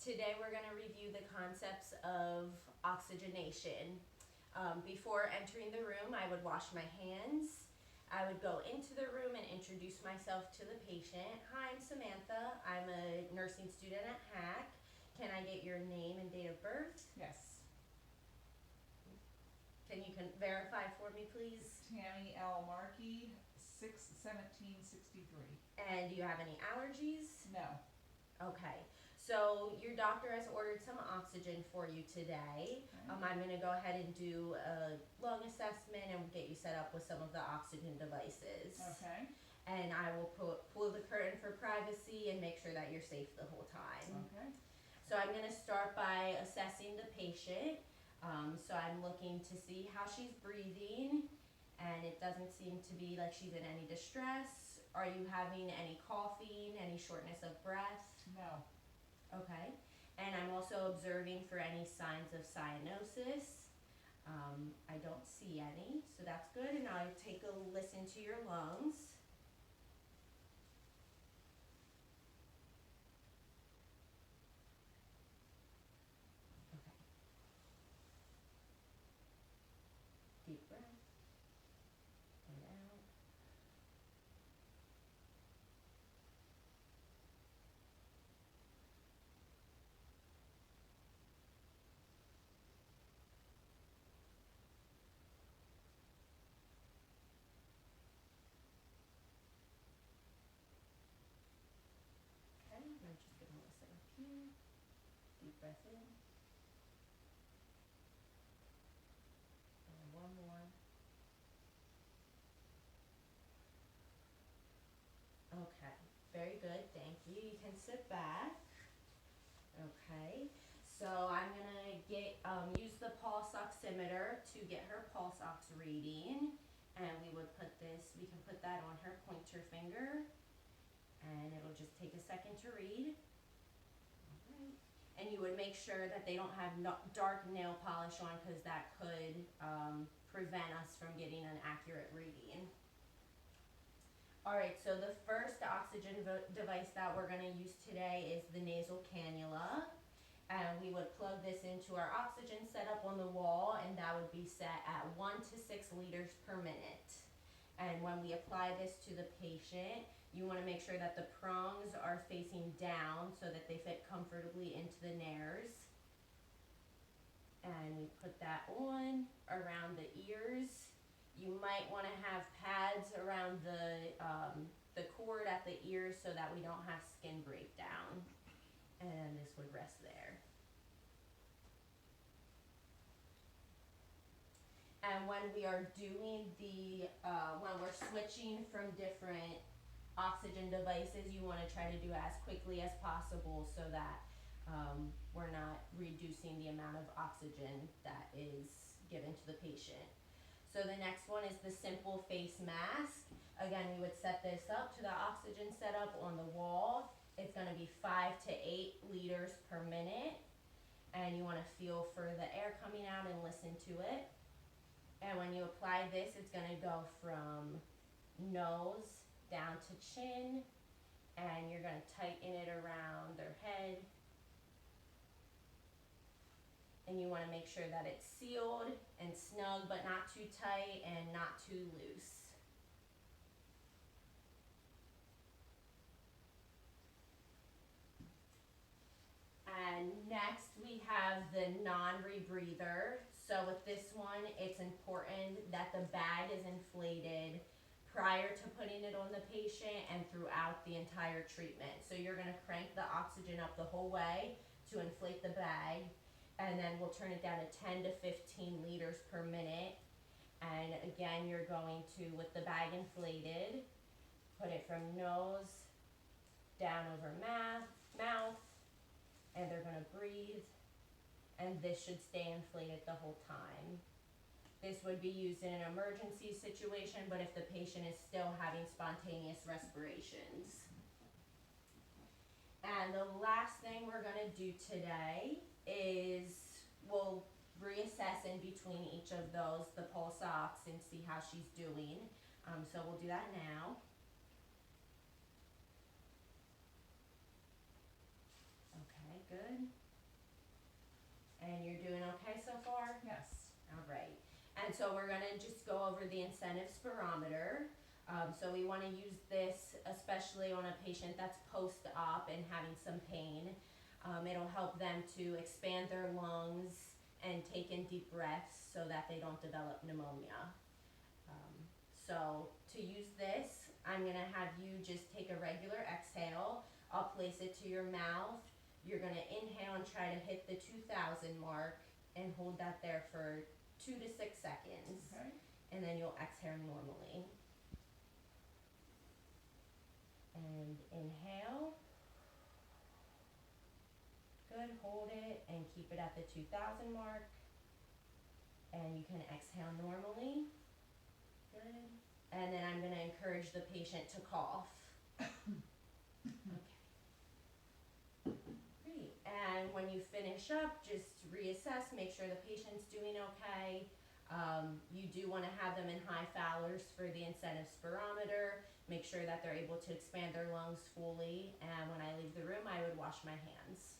Today we're going to review the concepts of oxygenation. Before entering the room, I would wash my hands. I would go into the room and introduce myself to the patient. Hi, I'm Samantha. I'm a nursing student at HAC. Can I get your name and date of birth? Yes. Can you verify for me, please? Tammy L. Markey, 6/17/63. And do you have any allergies? No. Okay, so your doctor has ordered some oxygen for you today. Okay. I'm going to go ahead and do a lung assessment and get you set up with some of the oxygen devices. Okay. And I will pull the curtain for privacy and make sure that you're safe the whole time. Okay. So I'm going to start by assessing the patient. So I'm looking to see how she's breathing, and it doesn't seem to be like she's in any distress. Are you having any coughing, any shortness of breath? No. Okay. And I'm also observing for any signs of cyanosis. I don't see any, so that's good. And I'll take a listen to your lungs. Okay. Deep breath. And out. Okay, I'm just going to listen up here. Deep breath in. And one more. Okay, very good, thank you. You can sit back. Okay, so I'm gonna use the pulse oximeter to get her pulse ox reading, and we can put that on her pointer finger, and it'll just take a second to read. Alright. And you would make sure that they don't have dark nail polish on, because that could prevent us from getting an accurate reading. Alright, so the first oxygen device that we're going to use today is the nasal cannula. And we would plug this into our oxygen setup on the wall, and that would be set at 1 to 6 liters per minute. And when we apply this to the patient, you want to make sure that the prongs are facing down so that they fit comfortably into the nares. And we put that on around the ears. You might want to have pads around the cord at the ears so that we don't have skin breakdown. And this would rest there. And when we are doing when we're switching from different oxygen devices, you want to try to do it as quickly as possible so that we're not reducing the amount of oxygen that is given to the patient. So the next one is the simple face mask. Again, we would set this up to the oxygen setup on the wall. It's going to be 5 to 8 liters per minute. And you want to feel for the air coming out and listen to it. And when you apply this, it's going to go from nose down to chin. And you're going to tighten it around their head. And you want to make sure that it's sealed and snug, but not too tight and not too loose. And next we have the non-rebreather. So with this one, it's important that the bag is inflated prior to putting it on the patient and throughout the entire treatment. So you're going to crank the oxygen up the whole way to inflate the bag. And then we'll turn it down to 10 to 15 liters per minute. And again, you're going to, with the bag inflated, put it from nose down over mouth, and they're going to breathe. And this should stay inflated the whole time. This would be used in an emergency situation, but if the patient is still having spontaneous respirations. And the last thing we're going to do today is we'll reassess in between each of those the pulse ox and see how she's doing. So we'll do that now. Okay, Good. And you're doing okay so far? Yes. All right. And so we're gonna just go over the incentive spirometer. So we wanna use this especially on a patient that's post-op and having some pain. It'll help them to expand their lungs and take in deep breaths so that they don't develop pneumonia. So to use this, I'm gonna have you just take a regular exhale. I'll place it to your mouth. You're gonna inhale and try to hit the 2000 mark and hold that there for 2 to 6 seconds. Okay. And then you'll exhale normally. And inhale. Good, hold it and keep it at the 2000 mark. And you can exhale normally. Good. And then I'm gonna encourage the patient to cough. Okay. Great. And when you finish up, just reassess, make sure the patient's doing okay. You do want to have them in high Fowlers for the incentive spirometer. Make sure that they're able to expand their lungs fully. And when I leave the room, I would wash my hands.